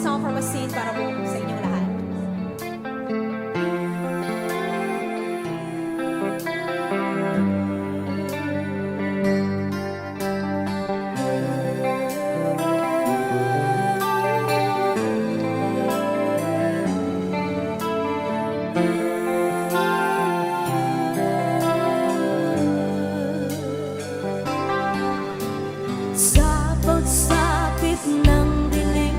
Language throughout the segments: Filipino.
song from a scene para po sa inyong lahat. Sa pagsapit ng dilim,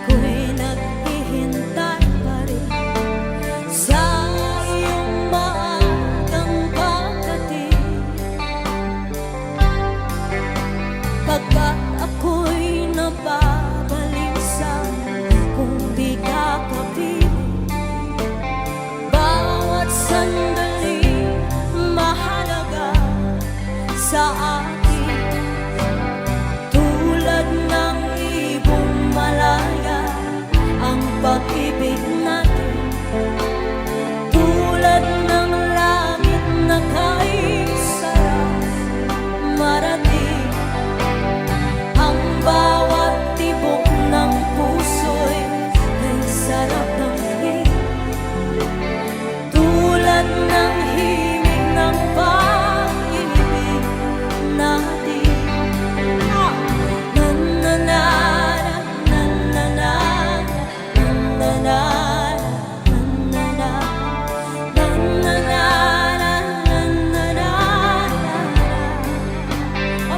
ko'y naghihintay pa rin sa iyong maagang pagdating. Pagkat ako'y nababalisa kung di ka kapiling, bawat sandali mahalaga sa akin. Ng ibong malaya ang pag-ibig natin, tulad ng langit na kay sarap marating. Ang bawat tibok ng puso'y kay sarap ng himig, tulad ng himig ng pag-ibig natin.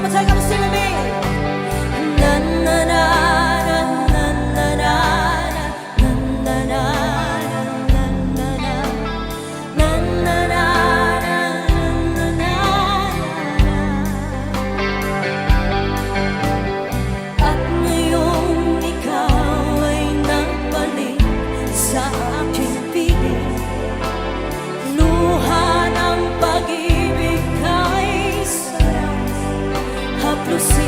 Take up a sing with me. Na na na na na na na na na na na na na na na. At ngayong ikaw ay nagbalik sa aking piling, luha ng pag-ibig kay sarap haplos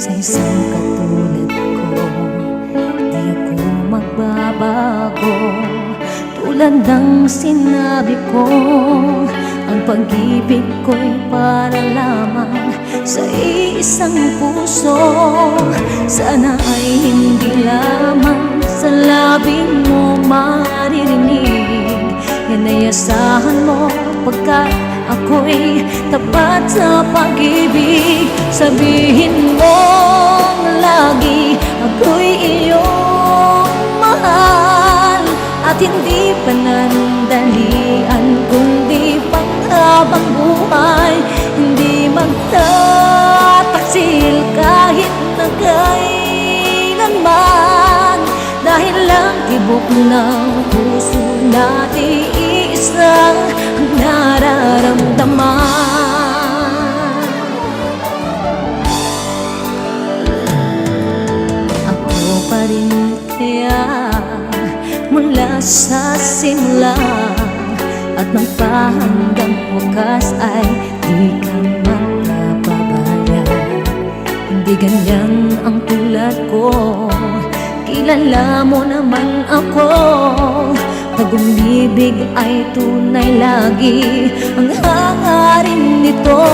sa isang katulad ko. Di ako magbabago, tulad ng sinabi ko. Ang pag-ibig ko'y para lamang sa isang puso. Sana ay hindi lamang sa labing mo maririnig. Yan ay asahan mo pagkat ako'y tapat sa pag-ibig. Sabihin mo lagi ako'y iyong mahal, at hindi panandalian kundi panghabang buhay. Hindi magtataksil kahit na kailanman, dahil lang tibok ng puso natin iisa ang nararamdaman. Ako pa rin kaya mula sa simula, at magpahanggang wakas ay di ka magpapabaya. Hindi ganyan ang tulad ko, kilala mo naman ako. Pag umibig ay tunay lagi ang hangarin nito.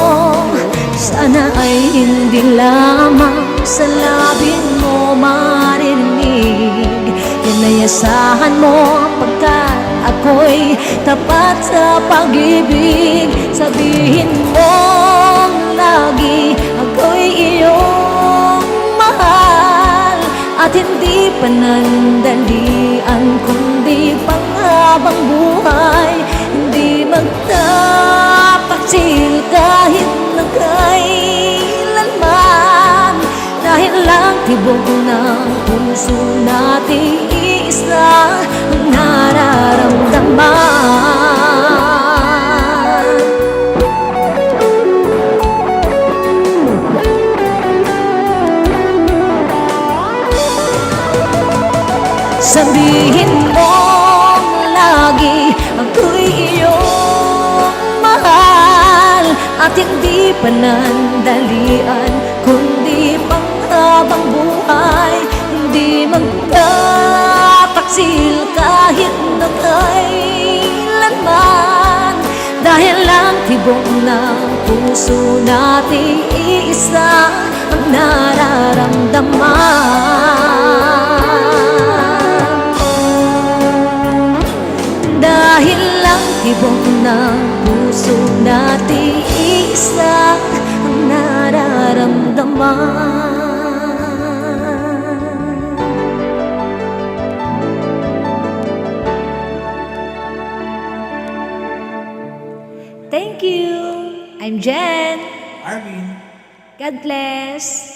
Sana ay hindi lamang sa labing mo maririnig. Yan ay asahan mo pagkat ako'y tapat sa pag-ibig. Sabihin mo lagi ako'y iyong mahal, at hindi panandalian kundi panghabang buhay. Hindi magtataksil kahit na kailanman, dahil lang tibok ng puso natin iisa ang nararamdaman. Sabihin mo lagi ako'y iyong mahal, at hindi panandalian kundi panghabang buhay. Hindi magtataksil kahit na kailanman, dahil lang tibok ng puso natin iisa ang nararamdaman. Dahil lang tibok ng puso natin iisa ang nararamdaman. Thank you. I'm Jen. Arvin. God bless.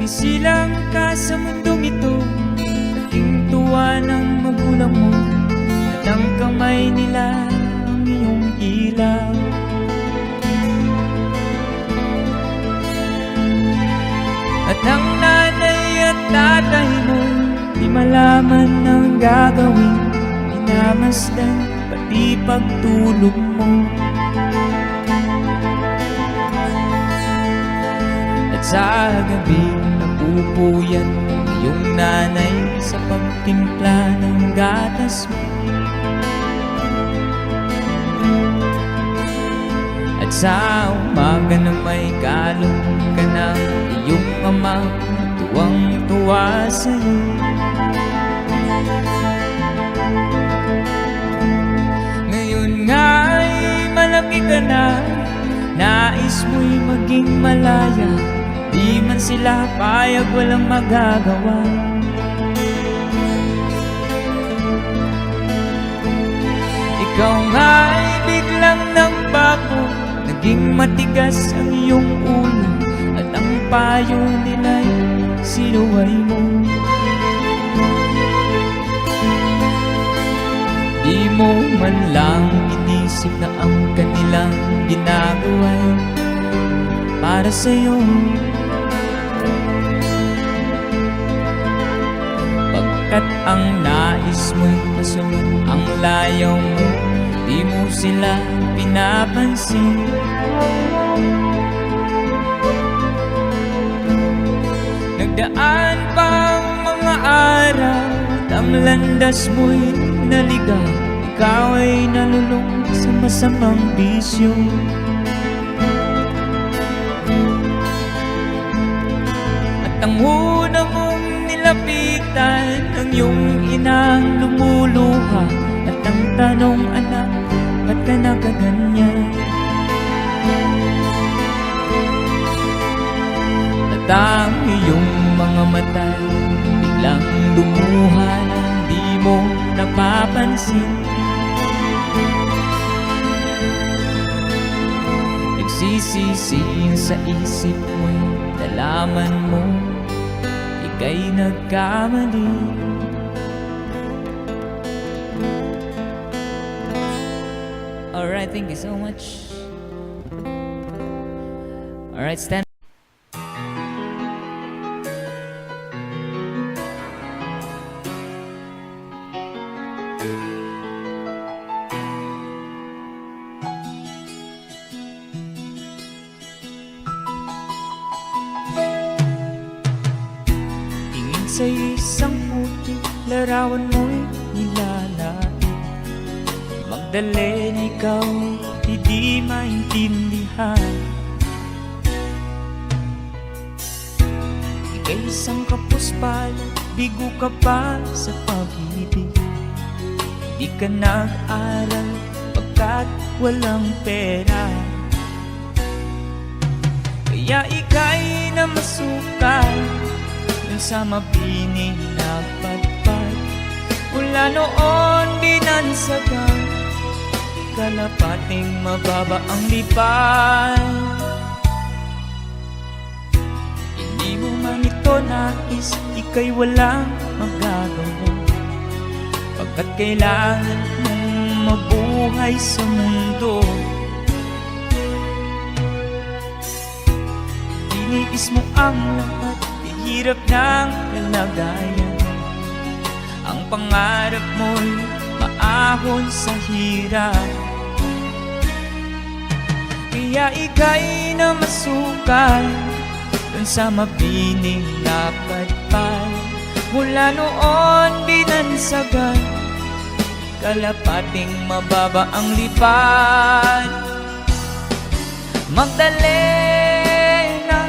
Isilang ka sa mundong ito, naging tuwa ng magulang mo, at ang kamay nila ang iyong ilaw. At ang nanay at tatay mo, di malaman ang gagawin, minamasdan pati pagtulog mo. At sa gabi napupuyat iyong nanay sa pagtimpla ng gatas mo. At sa umaga na may kalong ka ng iyong ama, tuwang-tuwa sa'yo. Ngayon nga'y malaki ka na, nais mo'y maging malaya. Di man sila payag, walang magagawa. Ikaw nga'y biglang nagbago, naging matigas ang iyong ulo, at ang payo nila'y sinuway mo. mo man lang inisip na ang kanilang ginagawa'y para sa'yo? Pagkat ang nais mo'y masunod ang layaw mo, di mo sila pinapansin. Nagdaan pang mga araw at ang landas mo'y naligaw, ikaw ay nalulung sa masamang bisyo. At ang una mong nilapitan ang iyong inang lumuluha, at ang tanong, anak, ba't ka nakaganyan? At ang iyong mga mata biglang lumuha nang di mo napapansin. Nagsisisi sa isip mo'y nalaman mo ika'y nagkamali. Alright, thank you so much. Alright, stand. Tingin sa isang puti, larawan mo'y nilalait. Magdalena, ikaw hindi maintindihan. Ika'y isang kapuspalan, bigo ka pa sa pag-ibig. Di ka nag-aral pagkat walang pera, kaya ika'y namasukan dun sa mabining na padpad. Mula noon binansagan, kalapating mababa ang lipad. Hindi mo man ito nais, ika'y walang magagawa, pagkat kailangan mong mabuhay sa mundo. Tiniis mo ang lahat, hirap ng kalagayan. Ang pangarap mo'y maahon sa hirap, kaya ika'y namasukan dun sa mabining na padpad. Mula noon binansagan, kalapating mababa ang lipad. Magdalena,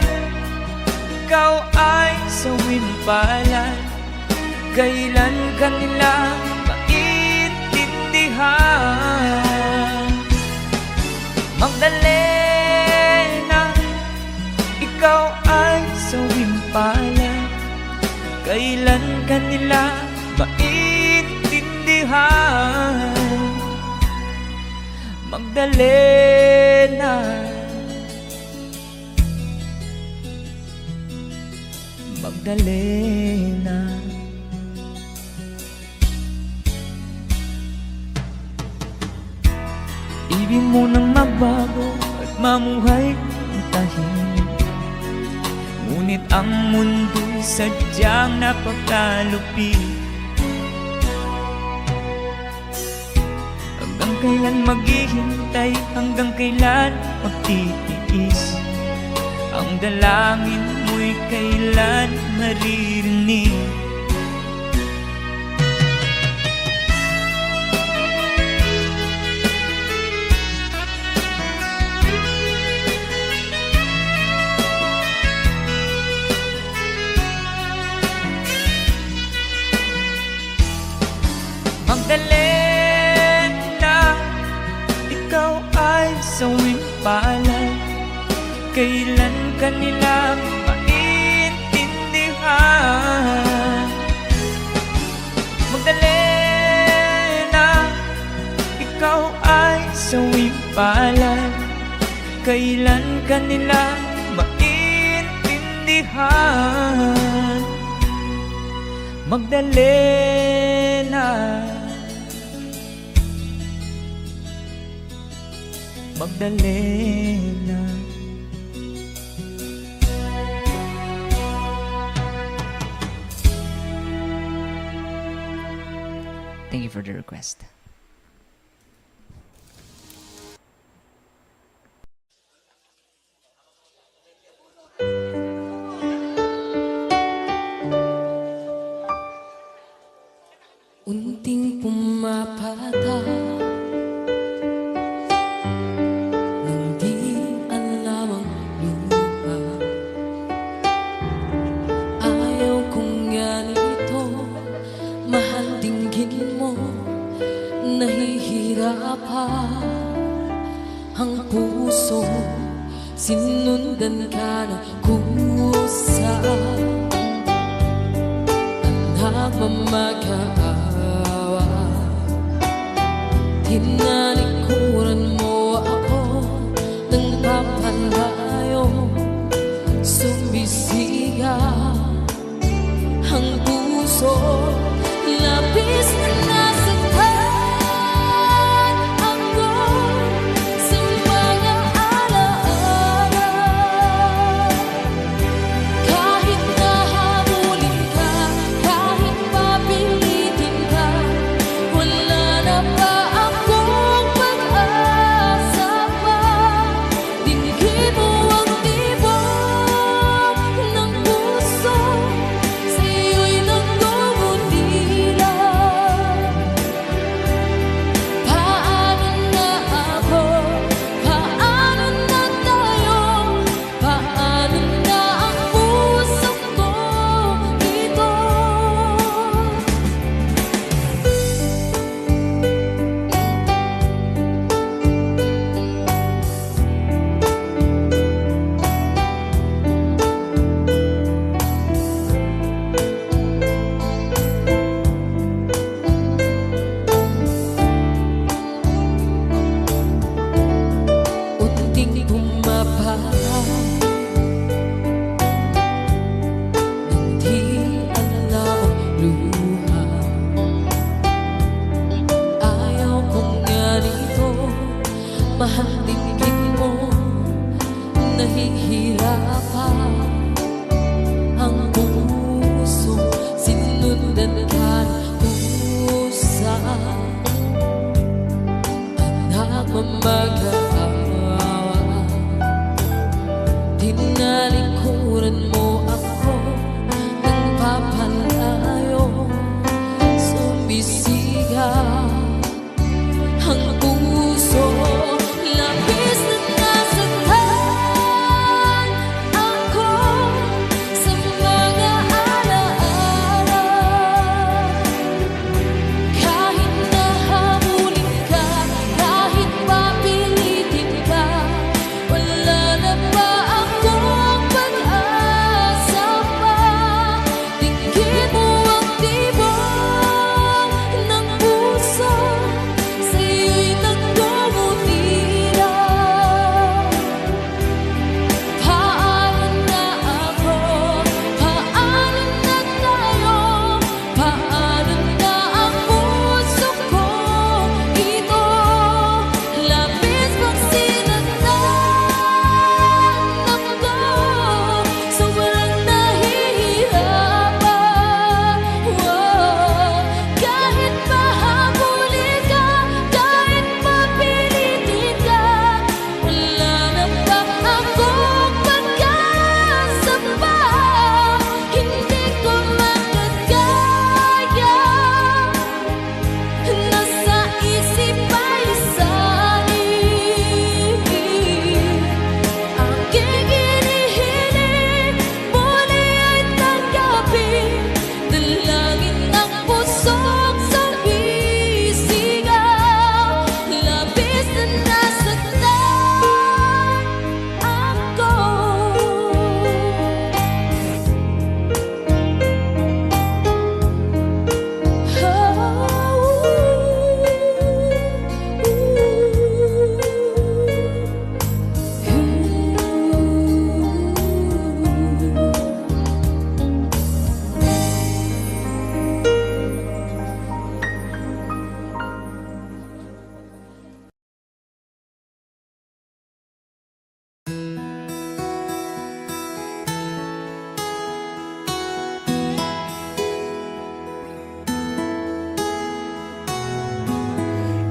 ikaw ay sawimpalan, kailan ka nila maintindihan? Magdalena, ikaw ay sawimpalan, kailan ka nila maintindihan? Magdalena, Magdalena. Ibig mo nang magbago at mamuhay ng tahimik, ngunit ang mundo'y sadyang napakalupit. Hanggang kailan maghihintay, hanggang kailan magtitiis? Ang dalangin mo'y kailan maririnig? Magdalena, ikaw ay sawimpalan, kailan ka nila maintindihan? Magdalena, ikaw ay sawimpalan, kailan ka nila maintindihan? Magdalena, Magdalena. Thank you for the request. Unting pumapata nang di alam ang lupa. Ayaw kong ganito, mahal dinggin mo. Nahihirapan ang puso, sinundan ka ng kusa. Nagmamag-aawa, tinalikuran mo ako ng papalayo. Sumisigaw ang puso, labis na nasaktan ako sa mga alaala. Kahit nahabulin ka, kahit papilitin ka, wala na ba akong pag-asa pa? Dinggin mo ang tibok ng puso, sa'yo'y nagdudila. Paano na ako? Paano na tayo? Paano na ang puso ko dito? Unting bumabara nang di alam ang luha. Ayaw kong ganito, mahal dinggin mo. Nahihirapan ang puso, sinundan ka ng kusa. Nagmamag-aawa, tinalikuran mo ako ng papalayo. Sumisigaw ang puso, labis na nasaktan ako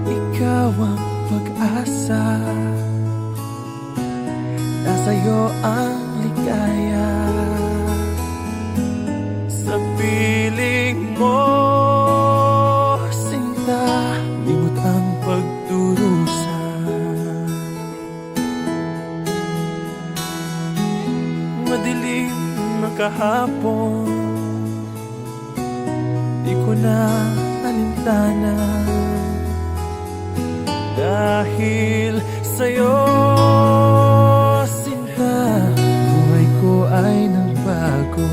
ikaw ang pag-asa, nasa'yo ang ligaya. Sa piling mo, sinta, limot ang pagdurusa. Madilim na kahapon, di ko na alintana. Dahil sa'yo, sinta, buhay ko ay nagbago.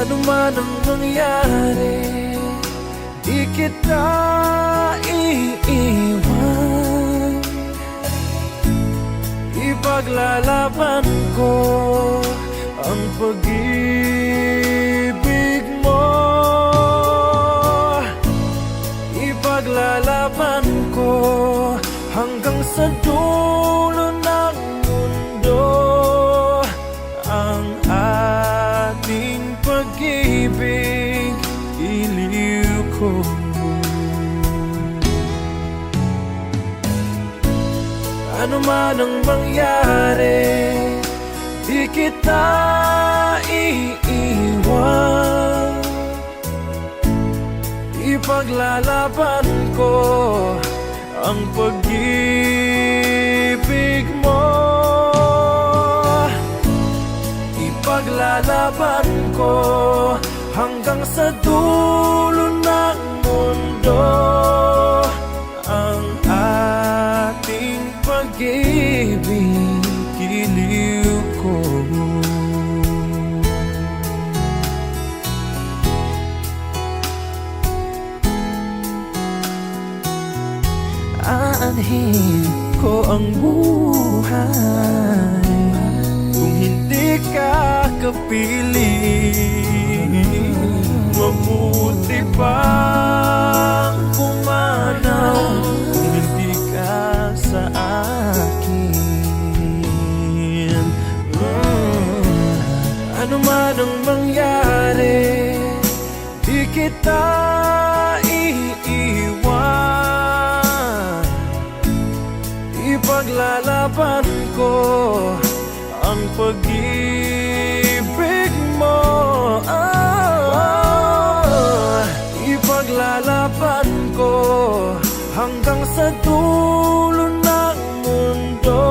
Ano man ang mangyari, di kita iiwan. Ipaglalaban ko ang pag-ibig mo. Ipaglalaban ko hanggang sa dulo ng mundo ang ating pag-ibig, iliw ko. Ano man ang mangyari, di kita iiwan. Ipaglalaban ko ang pag-ibig mo. Ipaglalaban ko hanggang sa dulo ng mundo ang ating pag-ibig, iliw ko. Aanhin ko ang buhay kung hindi ka kapiling. Mabuti pang pumanaw kung hindi ka sa akin. Ano man ang mangyari, di kita iiwan. Ipaglalaban ko ang pag-ibig mo. Ipaglalaban ko hanggang sa dulo ng mundo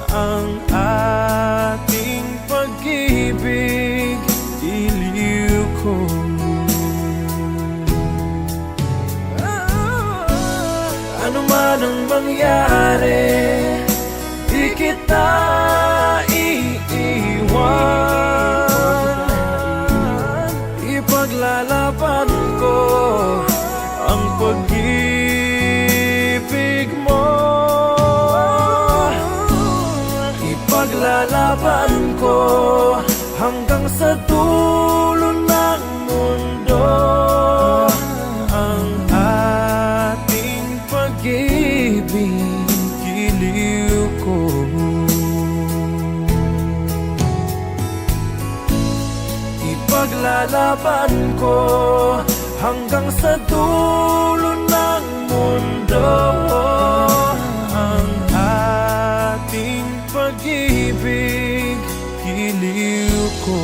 ang ating pag-ibig, iliw ko. Ano man ang mangyari, di kita iiwan. Ipaglalaban ko ang pag-ibig mo. Ipaglalaban ko hanggang sa dulo ng mundo ang ating pag-ibig, iliw ko. Ipaglalaban ko hanggang sa dulo ng mundo ang ating pag-ibig, iliw ko.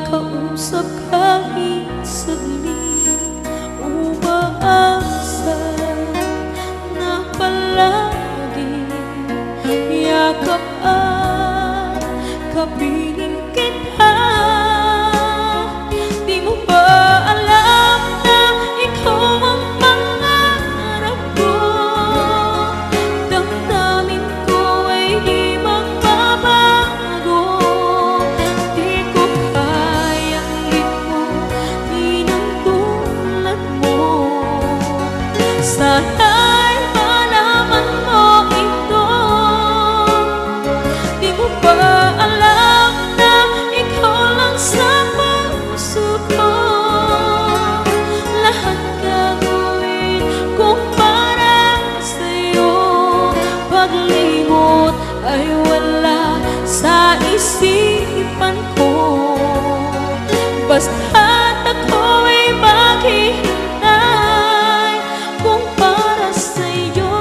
makausap kahit saglit, umaasa na palagi yakap at kapiling kita. Di mo ba alam na ikaw ang pangarap ko? Damdamin ko ay di magbabago. Di ko kayang limutin ang tulad mo. Sana'y malaman mo ito. Di mo ba alam na ikaw lang sa puso ko? Lahat gagawin kung para sa'yo. Paglimot ay wala sa isipan ko. Basta't ako'y maghihintay kung para sa'yo.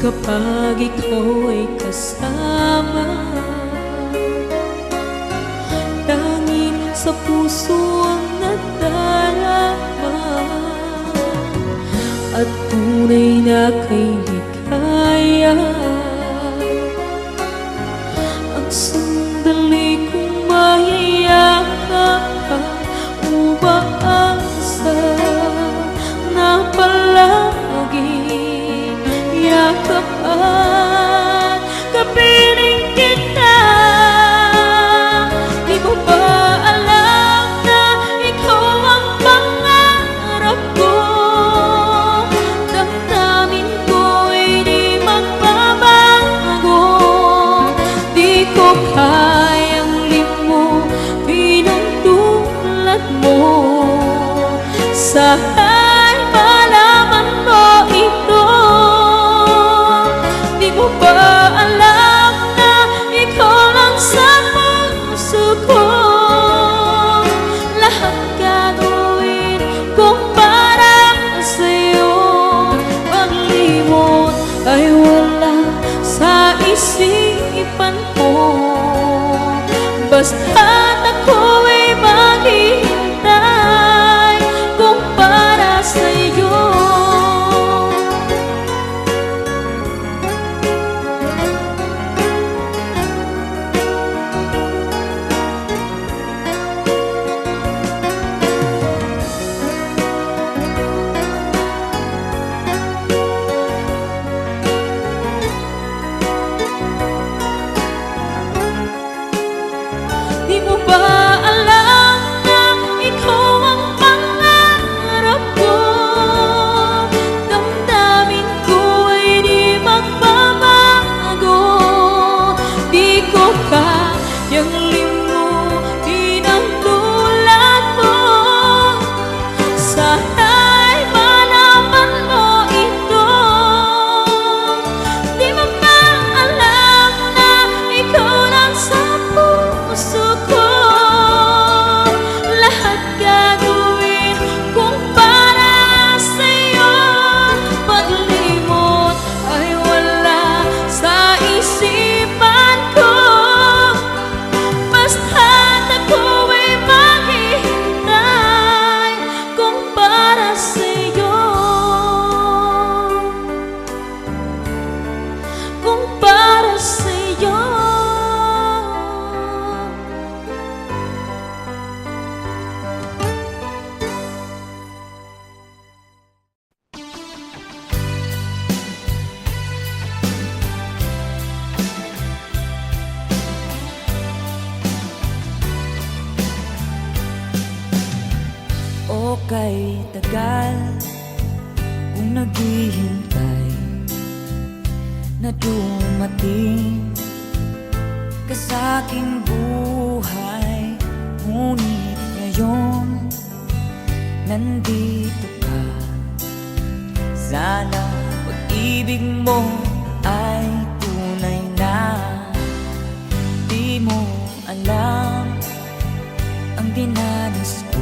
Kapag ikaw ay kasama, tanging sa puso ang nadarama, at tunay na kay likaya. Ang sandali kong mayayakap ka, umaasa na palagi yakap at kapiling kita. Di mo ba alam na ikaw ang pangarap ko? Damdamin ko ay di magbabago. Di ko kayang limutin ang tulad mo. Sana'y malaman mo ito. Di mo ba alam na ikaw lang sa puso ko? Lahat gagawin kung para sa'yo. Paglimot ay wala sa isipan ko. Basta't ako'y maghihintay kung para sa'yo. Di mo ba alam na ikaw ang pangarap ko? Damdamin ko ay di magbabago. Di ko kayang limutin ang tulad mo. Sana'y malaman mo ito. Di mo ba alam na ikaw lang sa puso ko? Lahat gagawin kung para sa'yo. Paglimot ay wala sa isipan ko. Basta't ako'y maghihintay kung para sa'yo. Kung para sa'yo. O kay tagal kung naghihintay na dumating ka sa'king buhay. Ngunit ngayon nandito ka. Sana pag-ibig mo ay tunay na. Di mo alam ang dinanas ko.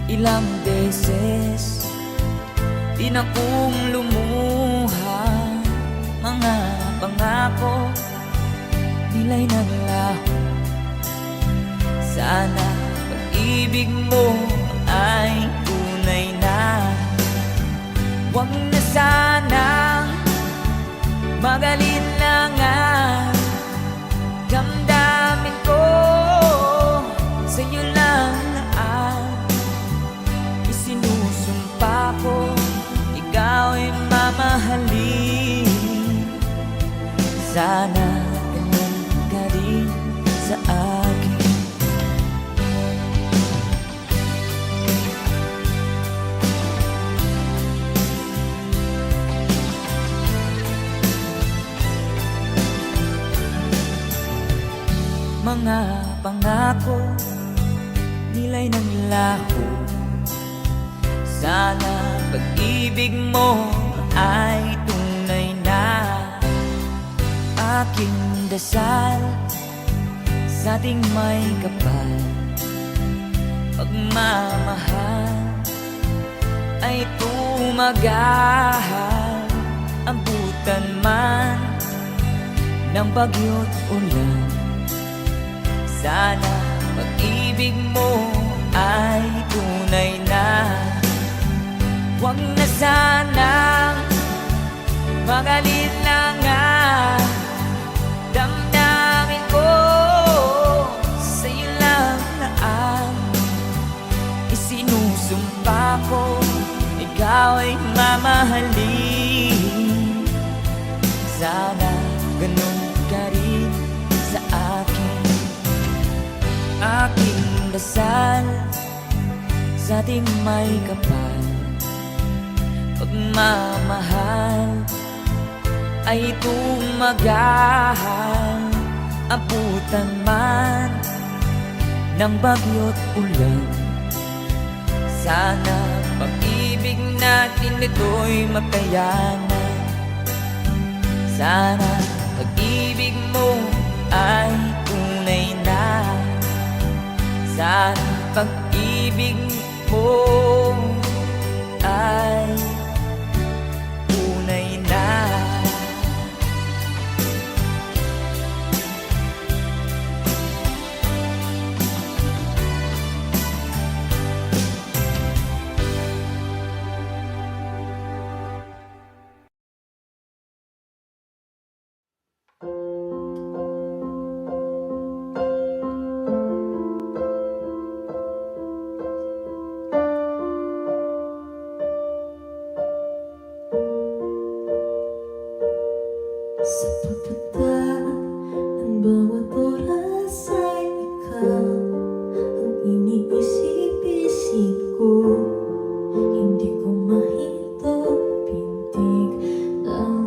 Ilang beses di na kong lumuha Mga pangako nila'y naglaho. Sana pag-ibig mo ay tunay na. Huwag na sanang magalinlangan. Damdamin ko sa'yo lang ang isinusumpa ko. Ikaw ay mamahalin. Sana ganun ka rin sa akin. Mga pangako nila'y naglaho. Sana pag-ibig mo ay tunay na. Aking dasal sa ating may kapal, pagmamahal ay tumagal. Abutan man ng bagyo't ulan, sana pag-ibig mo ay tunay na. Huwag na sanang magalinlangan. Damdamin ko sa'yo lang na ang isinusumpa ko. Ikaw ay mamahalin. Sana ganun ka rin sa akin. Aking dasal sa ating may kapal, pagmamahal ay tumagal. Abutan man ng bagyo't ulan, sana pag-ibig natin ito'y makayanan. Sana pag-ibig mo ay tunay na. Sana pag-ibig mo ay tunay na. Sa papadaan ng bawat oras ay ikaw ang iniisip-isip ko. Hindi ko mahinto pintig ng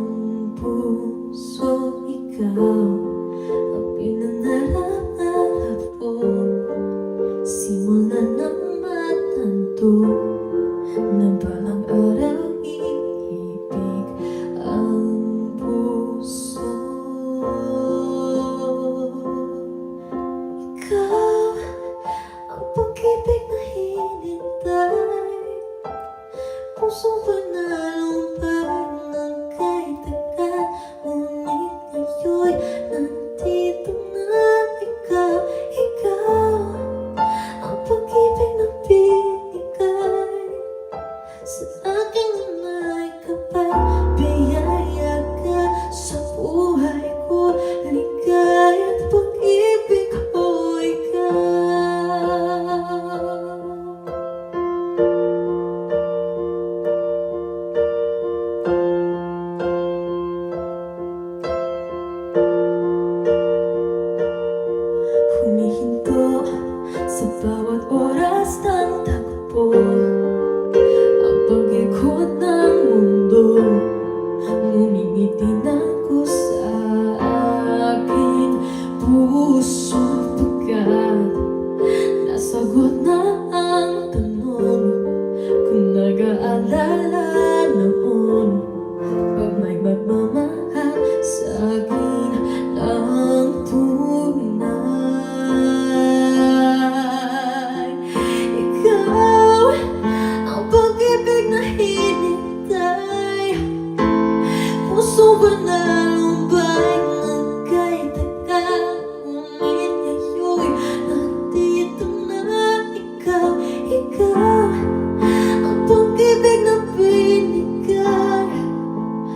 puso. Ikaw ang pinangarap-ngarap ko. Simula ng matanto na balang araw iibig ang puso. Puso ba na lumbay ng kahit tagal? Ngunit ngayon'y nandito na ikaw, ikaw ang pag-ibig na binigay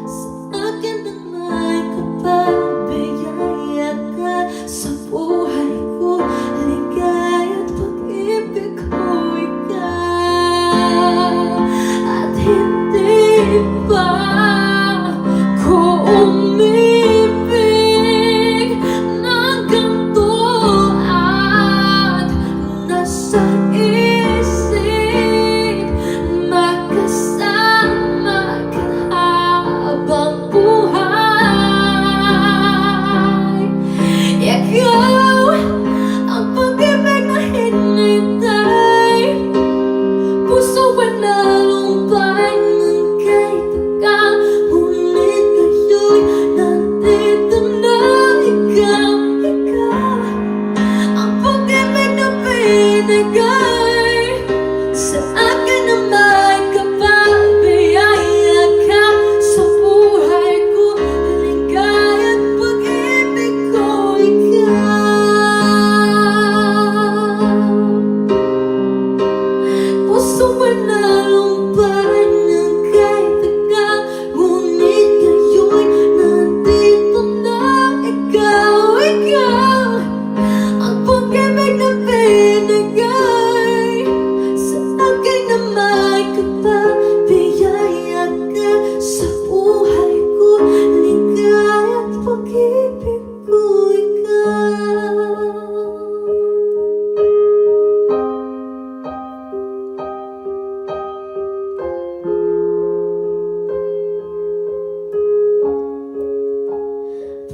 sa akin na may kapag-biyaya ka sa buhay ko. Ligaya at pag-ibig ko ikaw, at hindi pa ko umibig ng ganito, at nasa isip makasama ka habang buhay. Ikaw ang pag-ibig na hinintay. Puso ba na lumbay ng kahit tagal? Ngunit ngayon'y nandito na ikaw, ikaw ang pag-ibig na binigay sa akin na may kapag-biyaya ka sa buhay ko. Ligaya at pag-ibig ko ikaw. Puso ba na lumbay ng kahit tagal? Ngunit ngayon'y nandito na ikaw, ikaw ang pag-ibig na binigay sa akin na may kapag-biyaya ka sa buhay ko. Ligaya at pag-ibig ko ikaw.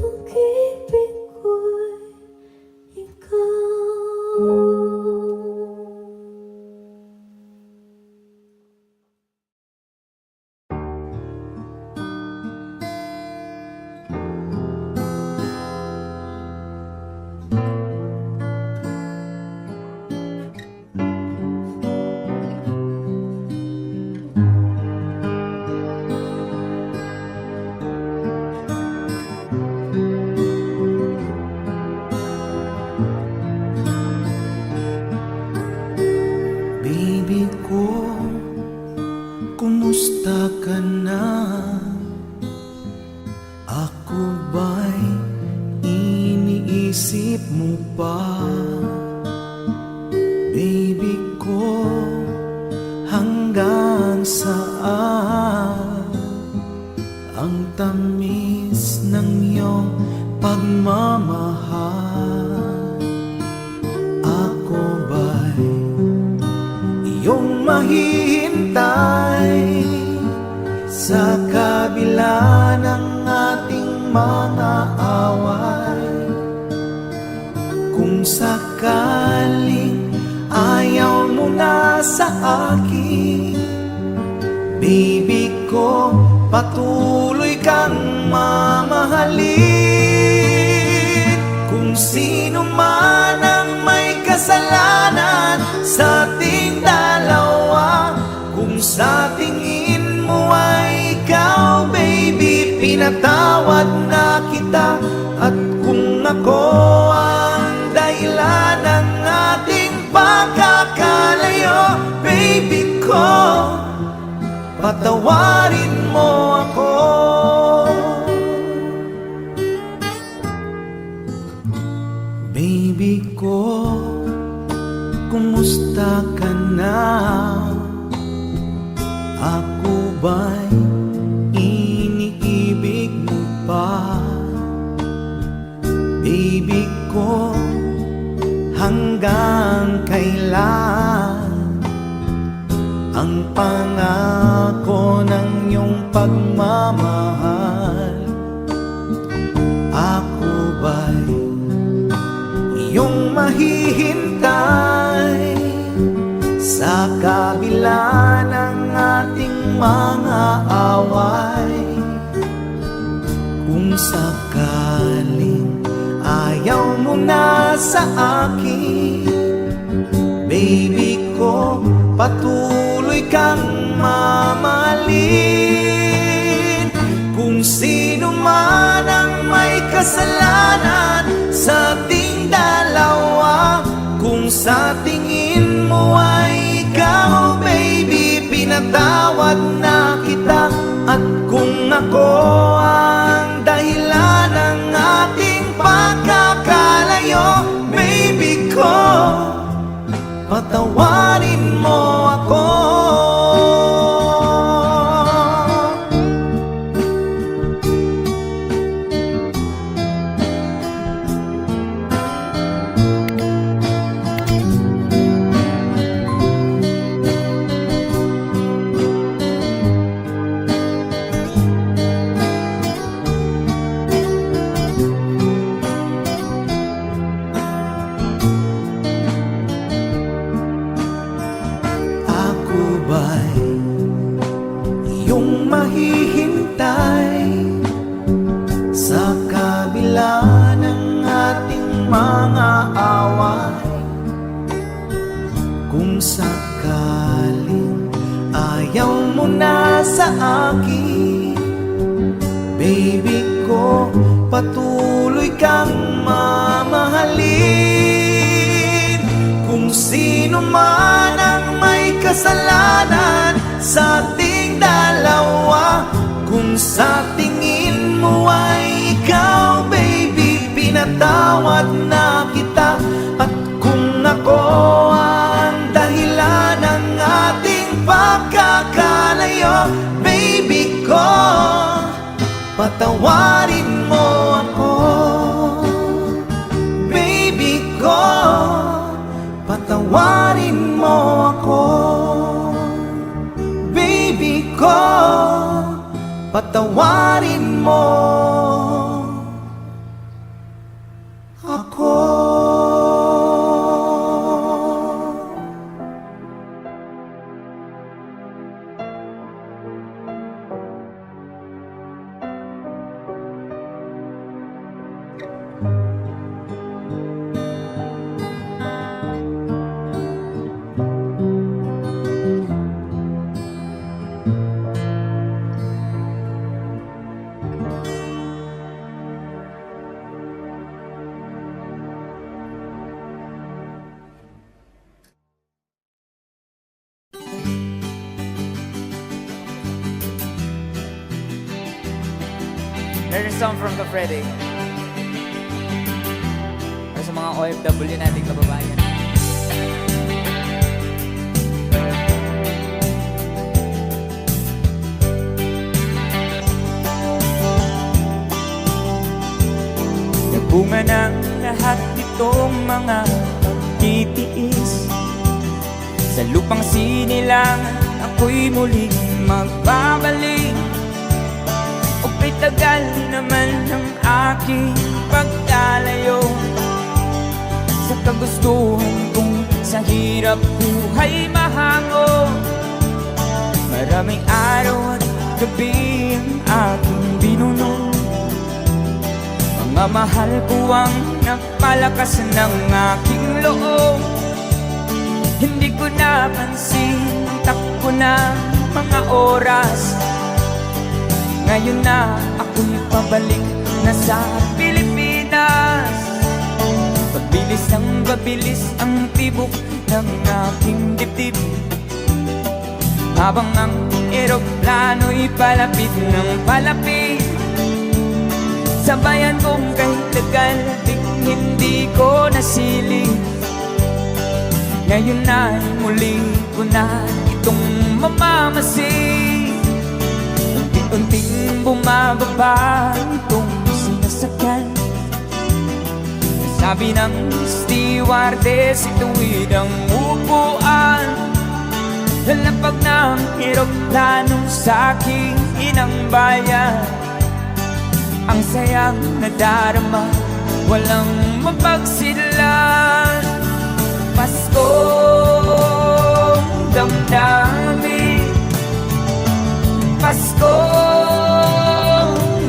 Pag-ibig ko'y ikaw. Baby ko, kumusta ka na? Ako ba'y iniisip mo pa? Baby ko, hanggang saan ang tamis ng iyong pagmamahal? Ako ba'y iyong mahihintay sa kabila ng ating mga away? Kung sakaling ayaw mo na sa akin, baby ko, patuloy kang mamahalin. Kung sino man ang may kasalanan sa ating dalawa, kung sa tingin mo ay ikaw, baby, pinatawad na kita. At kung ako ang dahilan ng ating pagkakalayo, baby ko, patawarin mo ako. Baby ko, kumusta ka na? Ako ba'y iniibig mo pa? Baby ko, hanggang kailan ang pangako ng iyong pagmamahal? Ako ba'y iyong mahihintay sa kabila ng ating mga away? Kung sakaling ayaw mo na sa akin, baby ko, patuloy kang mamahalin. Kung sino kasalanan sa ating dalawa. Kung sa tingin mo ay ikaw, baby, pinatawad na kita. At kung ako ang dahilan ng ating pagkakalayo, baby ko, patawarin mo ako. Iyong mahihintay sa kabila ng ating mga away. Kung sakaling ayaw mo na sa akin, baby ko, patuloy kang mamahalin. Kung sino man ang may kasalanan sa ating dalawa, kung sa tingin mo ay ikaw, baby, pinatawad na kita. At kung ako ang dahilan ng ating pagkakalayo, baby ko, patawarin mo ako. Baby ko, patawarin mo ako. Baby ko, patawarin mo ako. There's a song from Kafrede para sa mga OFW nating kababayan. Nagbunga ng lahat itong mga pagtitiis. Sa lupang sinilangan ako'y muling magbabalik. O'y tagal naman ng aking pagkalayo sa kagustuhan kong sa hirap buhay mahango. Maraming araw at gabi ang aking binuno. Mga mahal ko ang napalakas ng aking loob. Hindi ko napansin ang takbo ng mga oras. Ngayon na ako'y pabalik na sa Pilipinas. Pagbilis ng babilis ang tibok ng aking dibdib, habang ang eroplano'y palapit ng palapit. Sa bayan kong kay tagal hindi ko nasilip. Ngayon ay muli ko na itong mamamasid. Unting bumababa itong sinasakyan. Sabi ng stewardess, ituwid ang upuan. Lalapag ng eroplano sa aking inang bayan. Ang sayang nadarama, walang mapagsidlan. Paskong damdamin, Paskong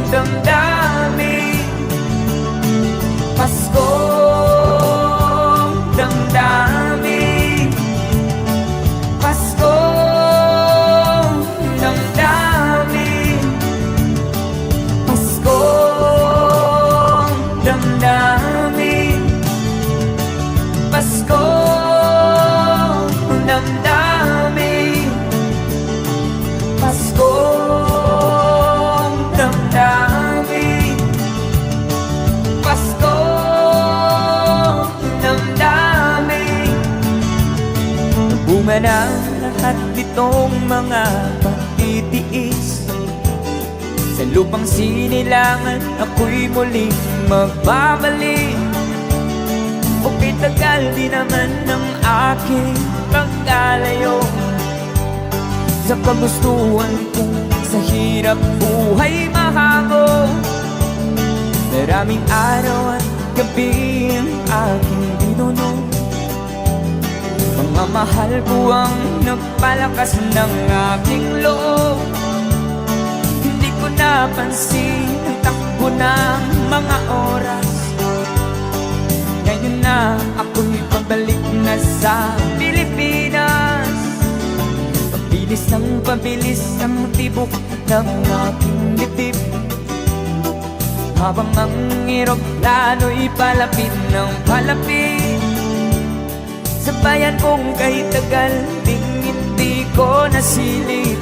damdamin, Paskong damdamin, Paskong damdamin, Paskong man ang lahat nitong mga pagtitiis, sa lupang sinilangan ako'y muling magbabalik. Okay, tagal di naman ng aking pagkalayo sa kagustuhan kong sa hirap buhay mahango. Maraming araw at gabi ang aking binuno, mga mahal ko ang nagpalakas ng aking loob. Hindi ko napansin ang takbo ng mga oras. Ngayon na ako'y pabalik na sa Pilipinas. Pabilis ng pabilis ang tibok ng aking dibdib, habang ang eroplano'y palapit ng palapit sa bayan kong kahit tagal ding hindi ko nasilip.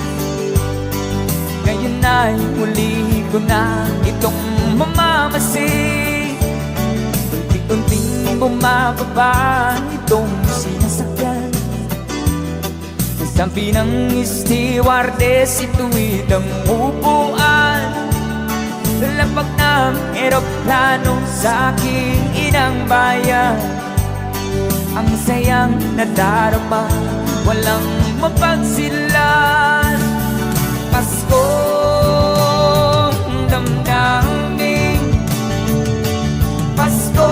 Ngayon ay muli ko na itong mamamasid. Unti-unting bumababa itong sinasakyan. Sabi ng stewardess, itu'y ang upuan. Lapag ng eroplano sa aking inang bayan. Ang sayang nadarama, walang mapagsilan. Paskong damdamin, Paskong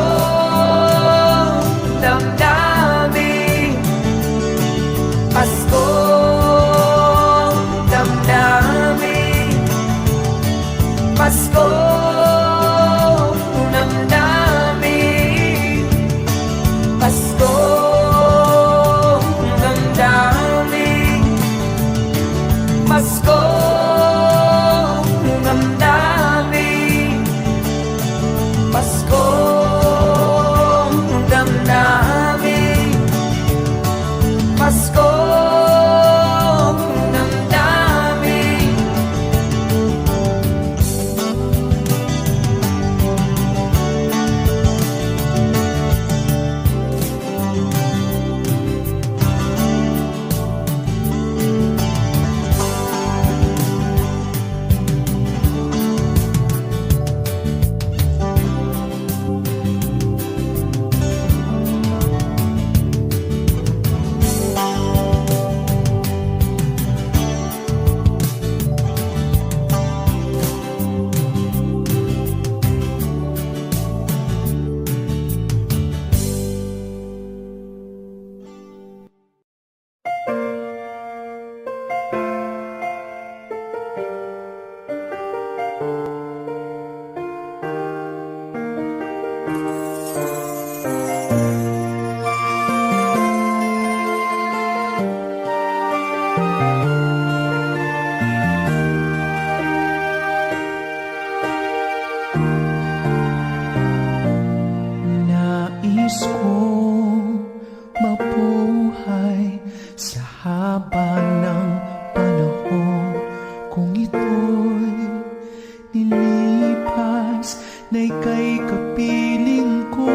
damdamin, Paskong damdamin, Paskong damdamin, Paskong damdamin, Paskong damdamin, Paskong damdamin, Paskong damdamin. Nais kong mabuhay sa haba ng panahon. Kung ito'y nilipas na ika'y kapiling ko,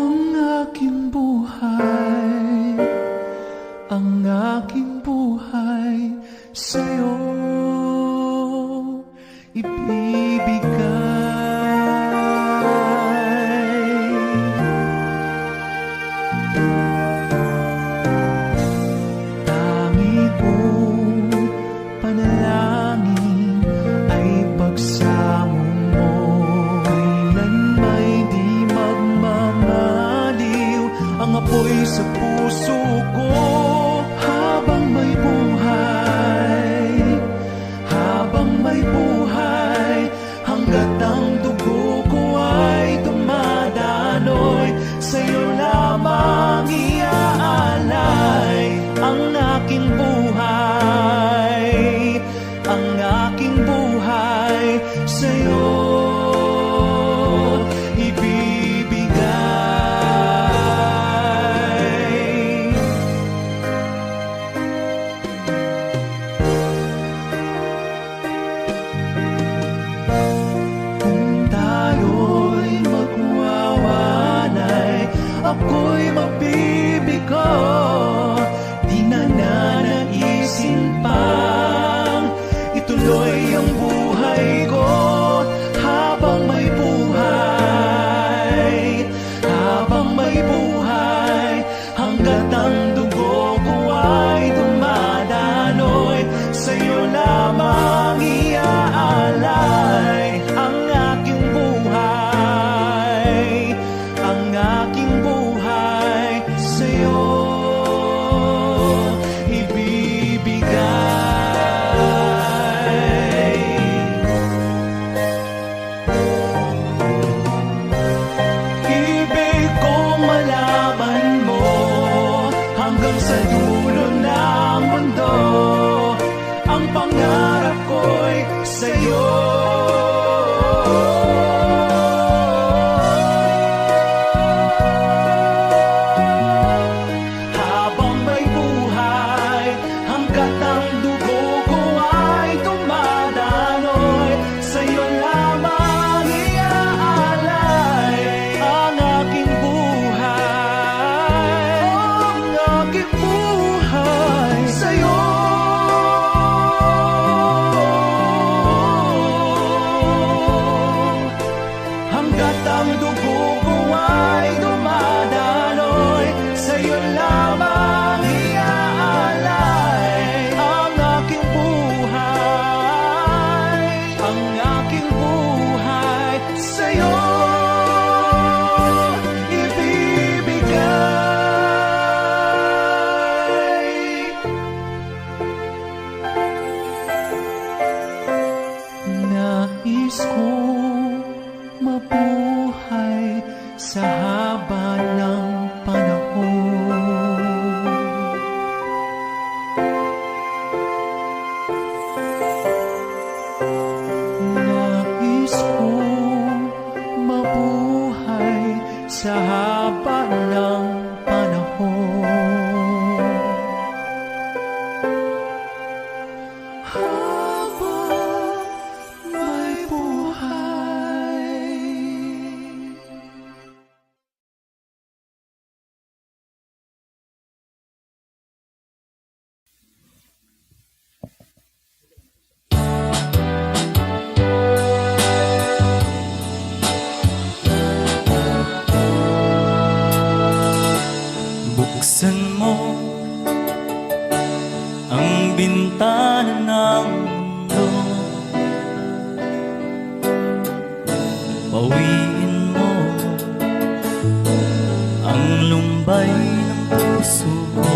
ang aking buhay, ang aking buhay sa'yo ibibigay. Tangi kong panalangin ay pagsamo mo, kailan may di magmamaliw ang apoy sa puso ko. Habang may buhay, habang may buhay, ang buhay ko habang may buhay, habang may buhay, hanggat ang dugo ko ay dumadaloy, sa'yo lamang iaalay ang aking buhay, ang aking buhay sa'yo ibibigay. Ibig kong malaman mo hanggang sa dulo ng mundo, ang pangarap ko'y sa'yo. Habang may buhay, hanggat ang dugo ko ay dumadaloy, sa'yo lamang iaalay ang aking buhay, ang aking buhay sa'yo. Hanggat ang dugo ko ay dumadaloy, sa'yo lamang iaalay ang aking buhay, ang aking buhay sa'yo ibibigay. Nais kong mabuhay sa haba ng panahon, nais kong mabuhay sa haba ng panahon, habang may buhay. Buksan mo ang bintana ng mundo, pawiin mo ang lumbay ng puso ko.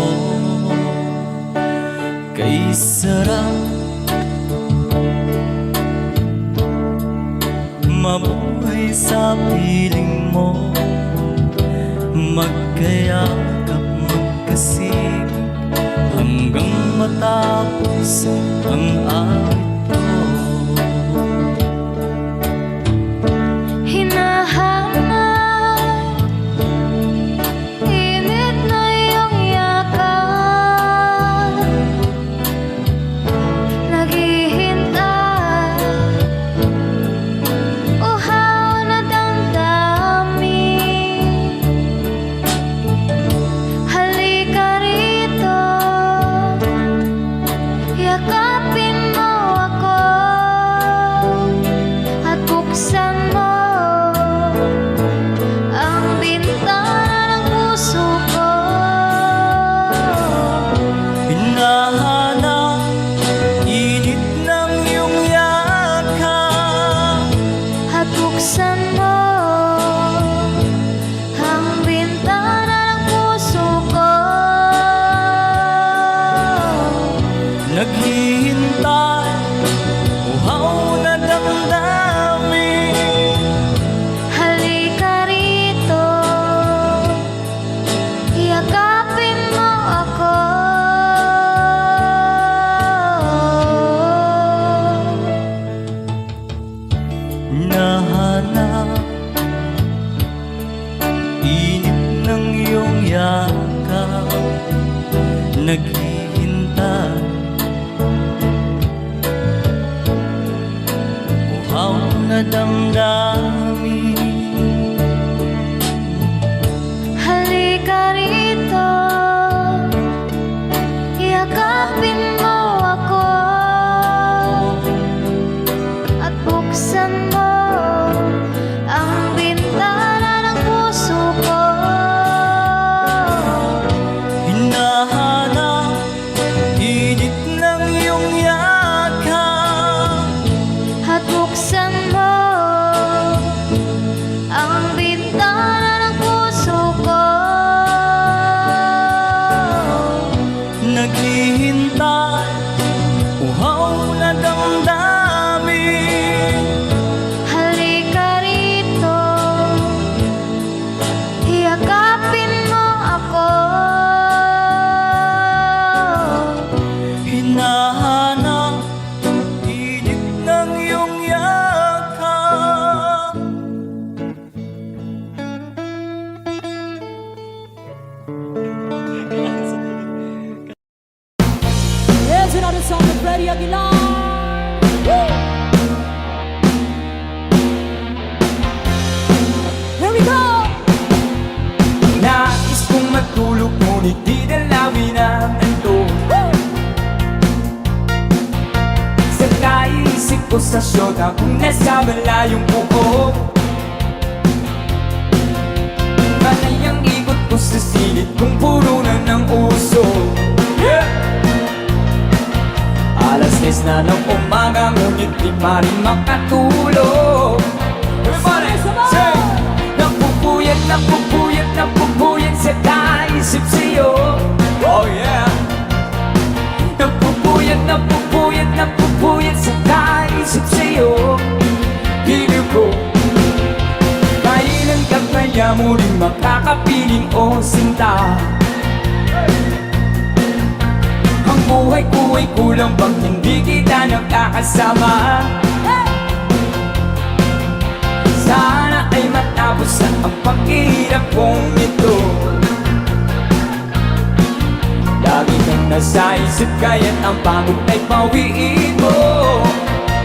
Kay sarap mabuhay sa piling mo, magkayakap, magkasig hanggang matapos ang awit ko. Hinahanap, init na iyong yakap, naghihintay, uhaw na damdamin. Halika rito, yakapin mo ako at buksan mo ang bintana ng puso ko. Hinahanap, init ng iyong yakap, At buksan mo ang bintana ng puso ko. naghihintay, uhaw na damdamin. Halika rito, yakapin mo ako. Nahanap, init ng iyong yakap, naghihintay, uhaw na damdamin. Halika rito, yakapin mo ako. buksan mo ang bintana ng puso ko. Naghihintay, uhaw na damdamin. Halika rito, hiyakapin mo ako. Hinahanap init ng iyong yakap. Here's another song with Freddie Aguilar. Woo! Here we go! Nais kong matulog ngunit di dalawin ang antok. Sa kaisip ko sa syota kung nasa malayong buko. Panay ang ikot ko sa silid kung puro na ng uso. Alas 10 na ng umaga ngunit di pa rin makatulog. Everybody say! Napupuyat, napupuyat, napupuyat sa kaisip sa'yo. Oh yeah! Napupuyat, napupuyat, napupuyat sa kaisip sa'yo. Piling ko, kailan ka kaya muling makakapiling o sinta? Ang buhay ko ay kulang bang hindi kita nakakasama? Sana ay matapos na ang paghihirap kong ito. Lagi kang nasa isip kaya't ang pagod ay pawiin mo.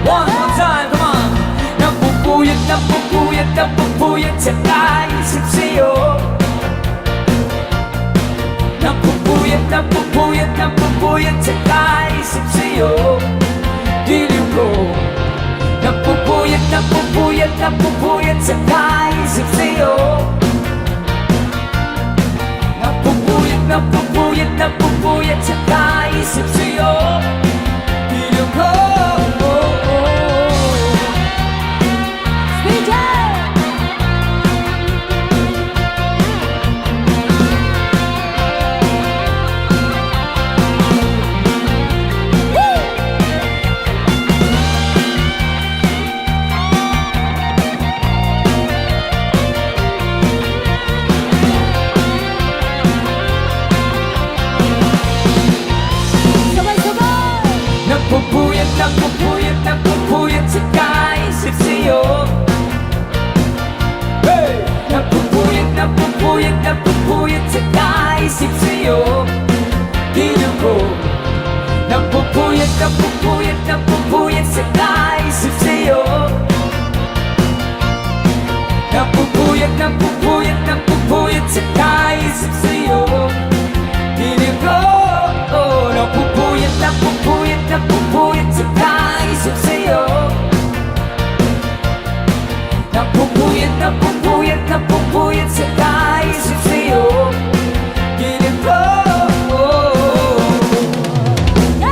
One more time, come on! Napupuyat, napupuyat, napupuyat sa kaisip sa'yo. Napupuyat, napupuyat, napupuyat sa kaisip sa'yo. Diliw ko. Napupuyat, napupuyat, napupuyat sa kaisip sa'yo. Napupuyat, napupuyat, napupuyat sa kaisip sa'yo. Diliw ko. Napupuyat, napupuyat, napupuyat sa kaisip sa'yo. Hey! Napupuyat, napupuyat, napupuyat sa kaisip sa'yo. Diliw ko. Napupuyat, napupuyat, napupuyat sa kaisip sa'yo. Napupuyat, napupuyat, napupuyat sa kaisip sa'yo. Diliw ko. Napupuyat, napupuyat, napupuyat sa kaisip sa'yo. Napupuyat, napupuyat, napupuyat sa kaisip sa'yo. Diliw ko. 'Cause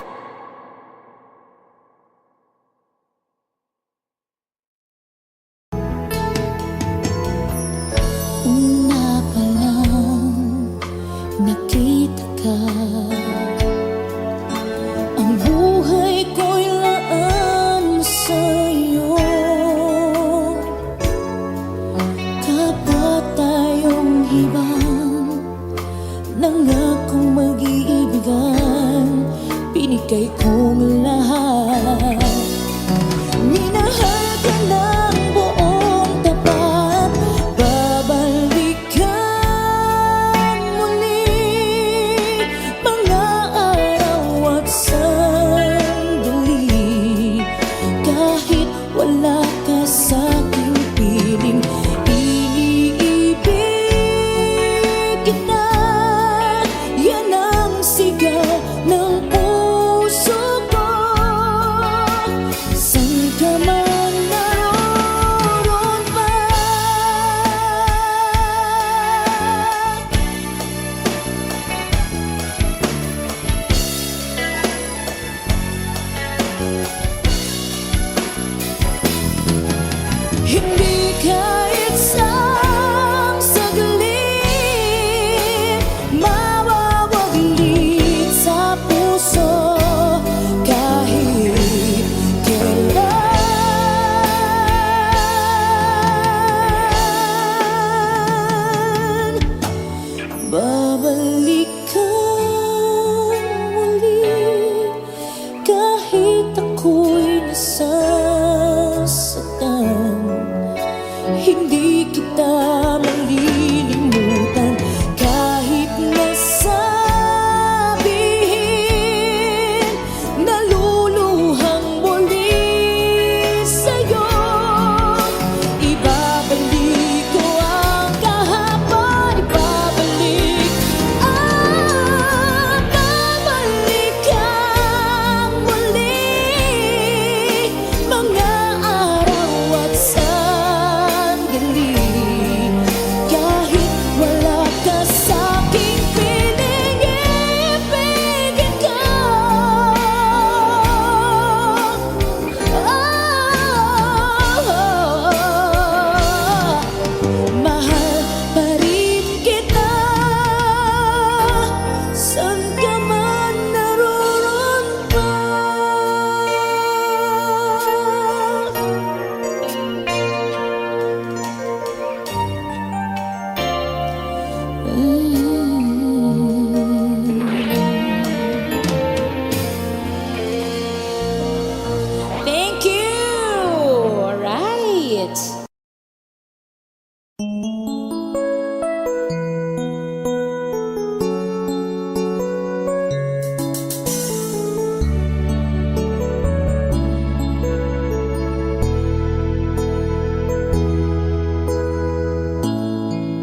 Kahit sang saglit mawawaglit sa puso, kahit kailan babalik ka muli, kahit ako'y nasasaktan. Hindi kita malilimutan, kahit nasabihin naluluhang muli sa'yo. Ibabalik ko ang kahapon, ibabalik, babalik kang muli. Mga araw at sandali, kahit wala ka sa'king piling, ibigin ko. Mahal pa rin kita, saan ka man naroon pa. Thank you. All right.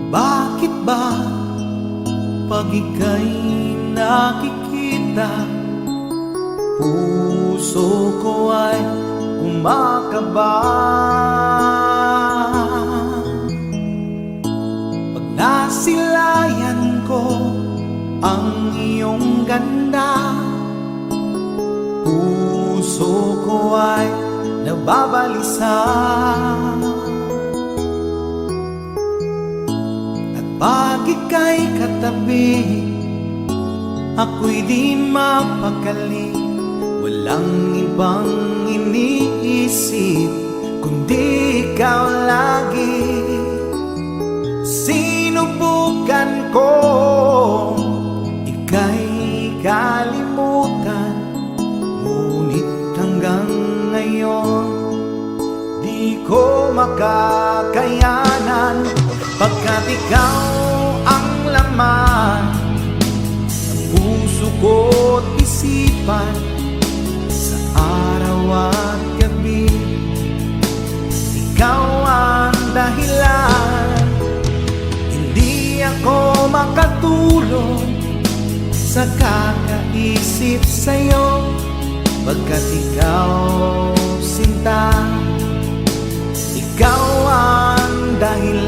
Bakit ba pag ika'y nakikita, puso ko ay kumakaba? Pag nasilayan ko ang iyong ganda, puso ko ay nababalisa. Pag ika'y katabi, ako'y di mapakali. Walang ibang iniisip kundi ikaw lagi. Sinubukan ko ika'y kalimutan, ngunit hanggang ngayon di ko makakayanan. Pagkat ikaw ang laman ng puso ko't isipan, sa araw at gabi ikaw ang dahilan. Hindi ako makatulog sa kakaisip sa'yo, pagkat ikaw sinta, ikaw ang dahilan.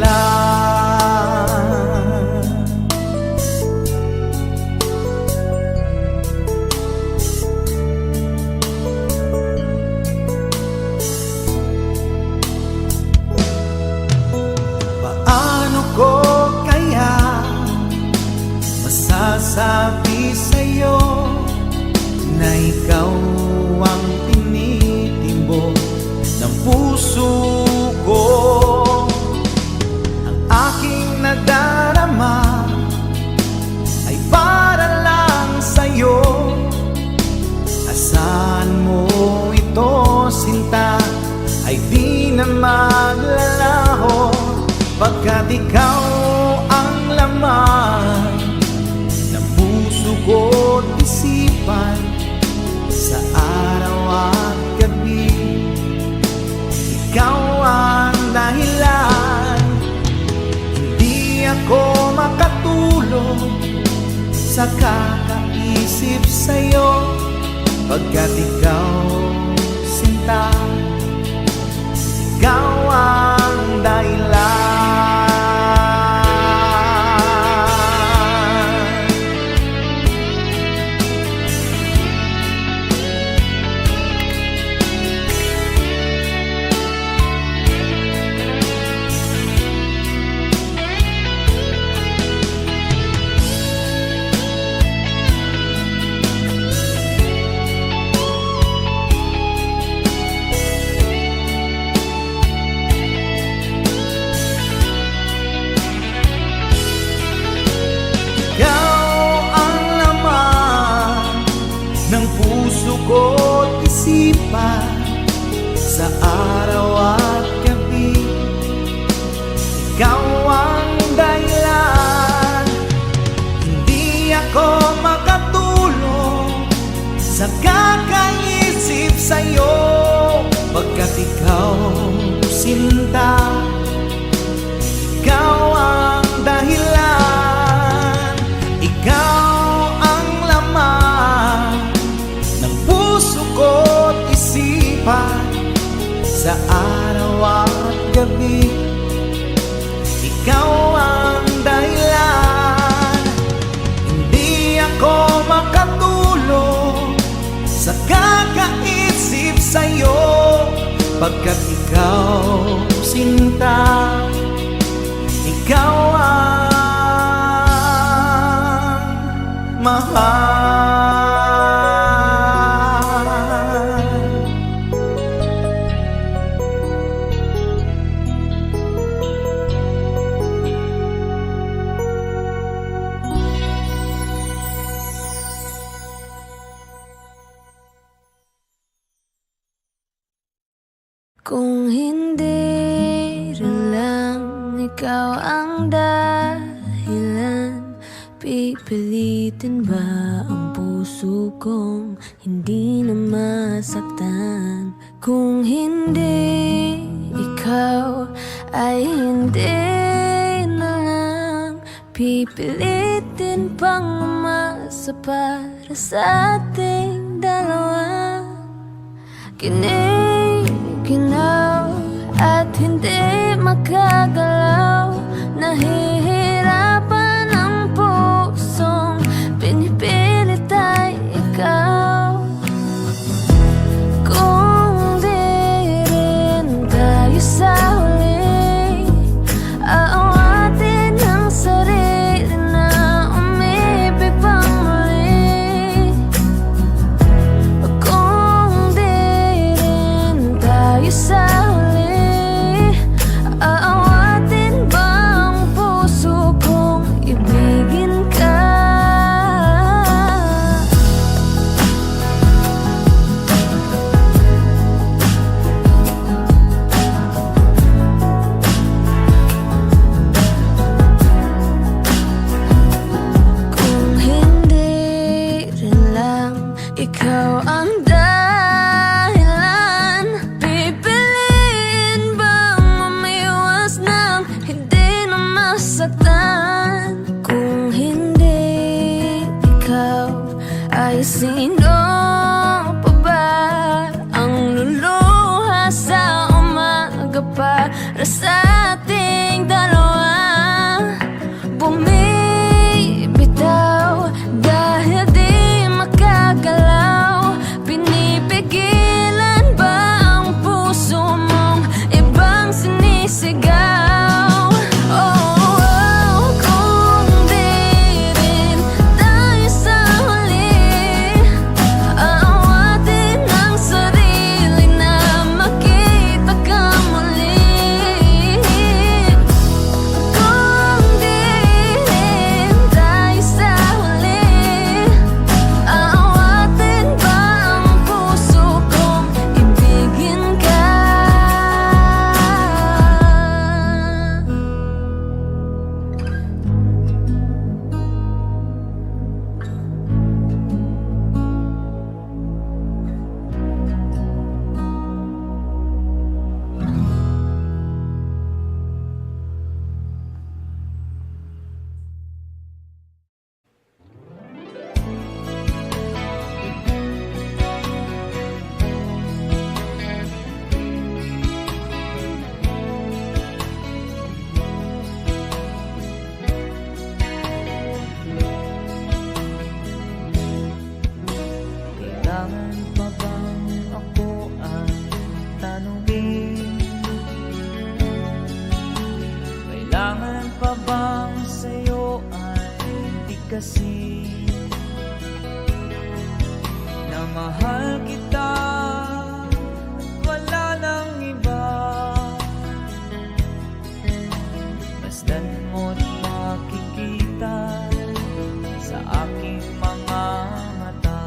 Paano ko kaya masasabi sa'yo na ikaw ang tinitimbok ng puso ko? Ang aking nadarama ay para lang sa'yo. Asahan mo ito, sinta, ay di na maglalaho, pagkat ikaw ang laman ng puso ko't isipan, sa araw at gabi ikaw ang dahilan. Hindi ako makatulog sa kakaisip sa'yo, pagkat ikaw sinta, ikaw ang dahilan. isipan sa araw at gabi. Ikaw ang dahilan, hindi ako makatulog sa kakaisip sa'yo, pagkat ikaw sinta, ikaw ang dahilan, ikaw ang laman ng puso ko't isipan sa araw at gabi. Ikaw ang dahilan, hindi ako makatulog sa kakaisip sa'yo, pagkat ikaw sinta, ikaw ang mahal. Kung hindi rin lang ikaw ang dahilan, pipilitin ba ang puso kong hindi na masaktan? Kung hindi ikaw ay hindi na lang, pipilitin pang umasa para sa ating dalawa. Ginaw at hindi makagalaw, nahihirapan ang pusong pinipilit ay ikaw. Kung di rin tayo sa huli, aawatin ang sarili na umibig pang muli. Kung di rin tayo sa huli, aawatin ba ang puso kong ibigin ka? Kung hindi rin lang ikaw ang dahilan, pipiliin bang umiwas ng hindi na masaktan? Kung hindi ikaw, ay sino pa ba ang luluha sa umaga para sa ating dalawa? Bumibitaw dahil di makagalaw, pinipigilan ba ang puso mong ibang sinisigaw? Oh, kung di rin tayo sa huli, aawatin ang sarili na makita ka muli. Kung di rin tayo sa huli, aawatin ba ang puso kong ibigin ka? Kailangan pa bang ako ang tanungin? Kailangan pa bang sa'yo ay di kasi na mahal kita at wala nang iba? Masdan mo't makikita sa aking mga mata.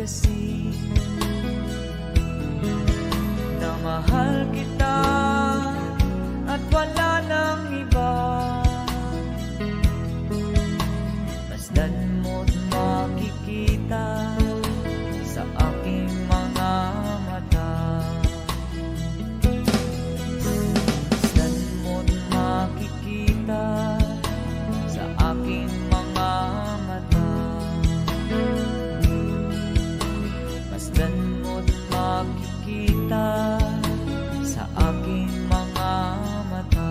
kasi na mahal kita at wala nang iba. Masdan mo't makikita sa aking mga mata. Masdan mo't makikita sa aking mga mata. Masdan mo't makikita sa aking mga mata.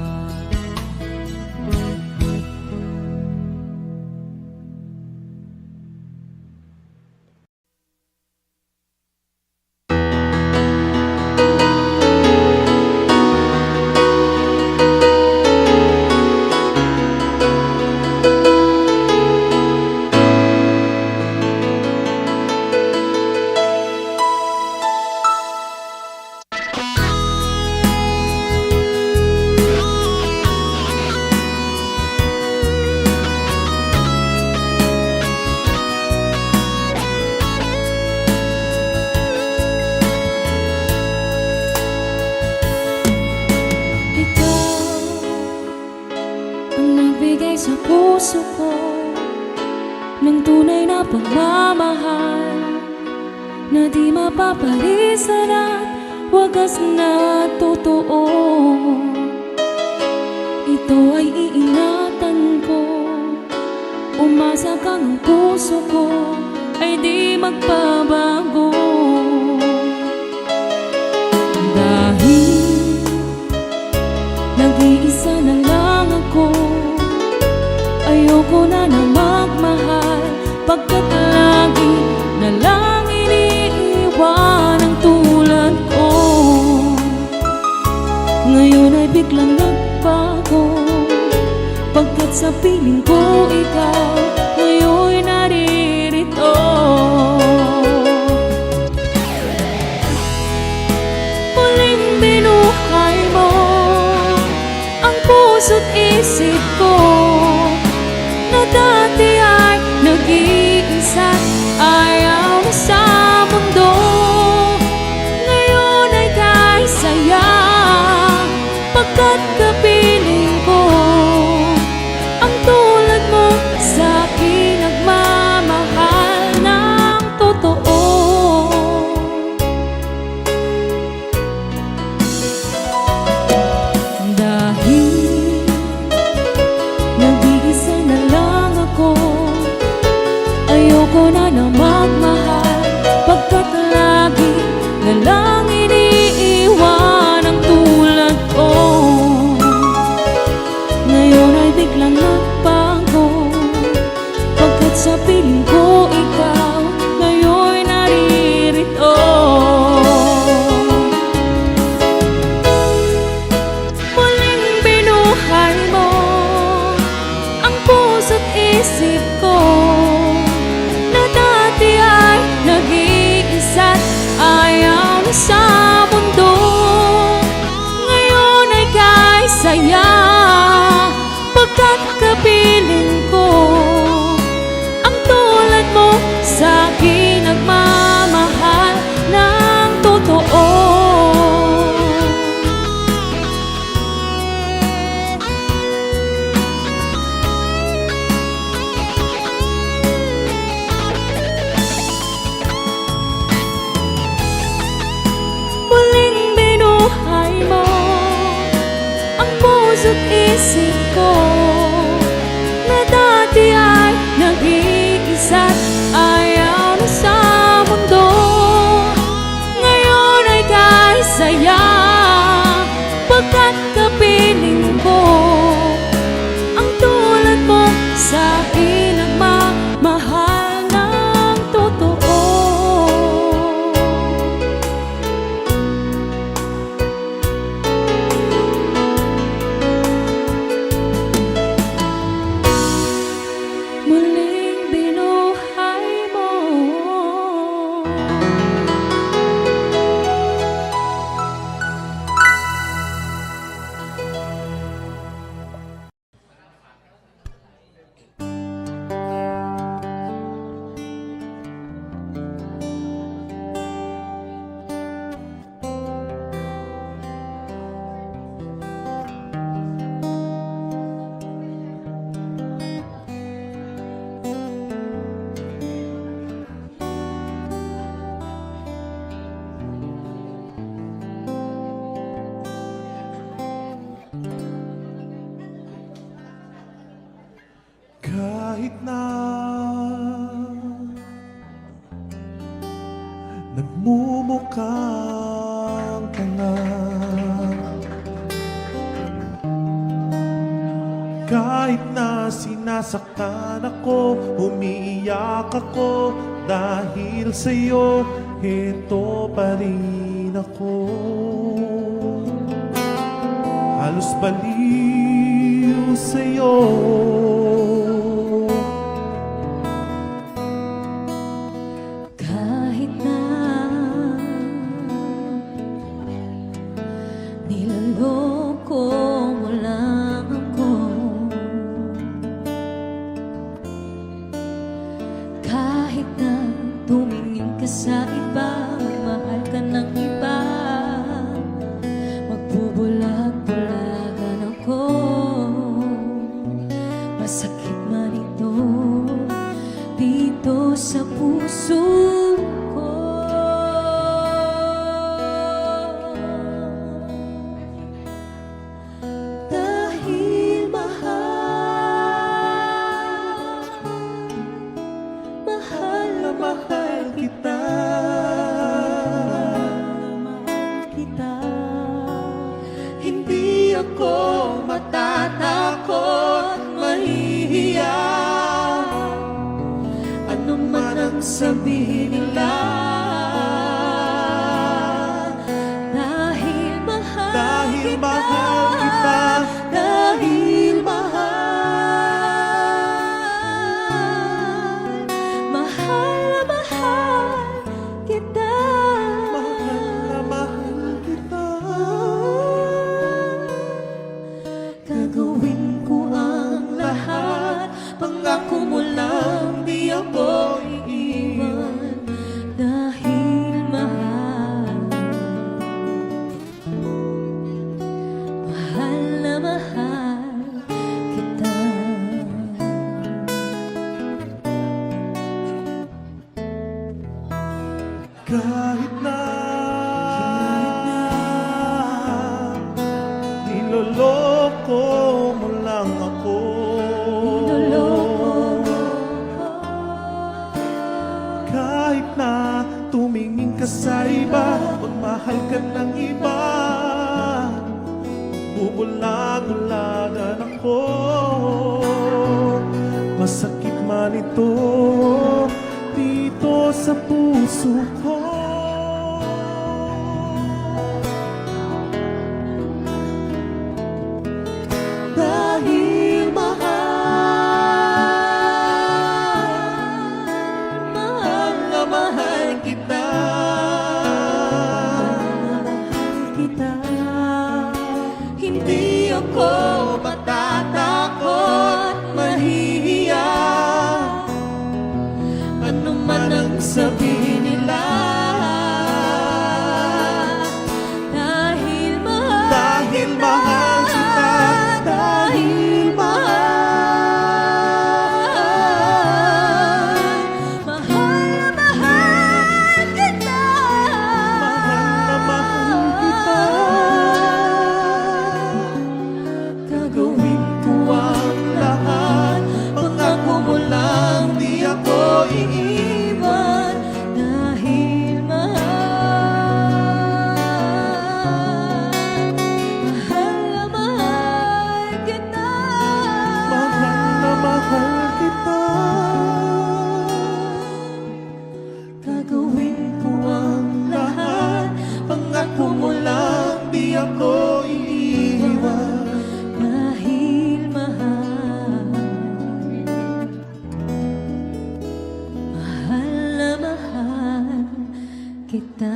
Ang nagbigay sa puso ko ng tunay na pagmamahal na di mapapalisan at wagas na totoo. Ito ay iingatan ko, umasa kang ang puso ko ay di magbabago. Dahil nag-iisa na lang ako, ayoko na magmahal, pagkat lagi na lang iniiwan ang tulad ko. Ngayon ay biglang nagbago, pagkat sa piling ko ikaw ngayon naririto. Muling binuhay mo ang puso't isip ko na dati ay nag-iisa, ayaw na sa mundo. Ngayon ay kahit saya, pagkat kapiling ko ang tulad mo sa akin nagmamahal ng totoo. Dahil nag-iisa na lang ako, ayoko na magmahal, pagkat lagi na lang iniiwan ang tulad ko. Ngayon ay biglang nagbago, pagkat sa piling ko ikaw ngayon naririto. Muling binuhay mo ang puso't isip ko na dati ay nag-iisa't ayaw na sa mundo. Ngayon ay kahit saya, pagkat kapiling ko ang tulad mo sa akin nagmamahal ng totoo. kang tanga. Kahit na sinasaktan ako, umiiyak ako, dahil sa'yo, heto pa rin ako. Halos baliw sa'yo. Kahit na niloloko mo lang ako, kahit na tumingin ka sa iba, magmahal ka ng iba, magbubulag-bulagan ako, masakit man ito dito sa puso ko. Dahil mahal na mahal kita, hindi ako matatakot, mahihiya, ano man ang sabihin nila. Dahil mahal kita, dahil mahal na mahal kita, Mahal na mahal kita. gagawin ko ang lahat, pangako mo lang di ako iiwan. Dahil mahal, mahal na mahal kita. Kahit na niloloko mo lang ako, kahit na tumingin ka sa iba, magmahal ka ng iba, bubulag-bulagan ako, masakit man ito dito sa puso ko. Dahil mahal na mahal kita, Hindi ako matatakot, mahihiya, ano man ang sabihin nila. Dahil mahal kita, dahil mahal na mahal kita, gagawin ko ang lahat, pangako mo lang di ako iiwan. dahil mahal na mahal kita. Mahal na mahal kita, Gagawin ko ang lahat, pangako mo lang di ako iiwan. dahil mahal, mahal na mahal kita.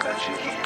That you keep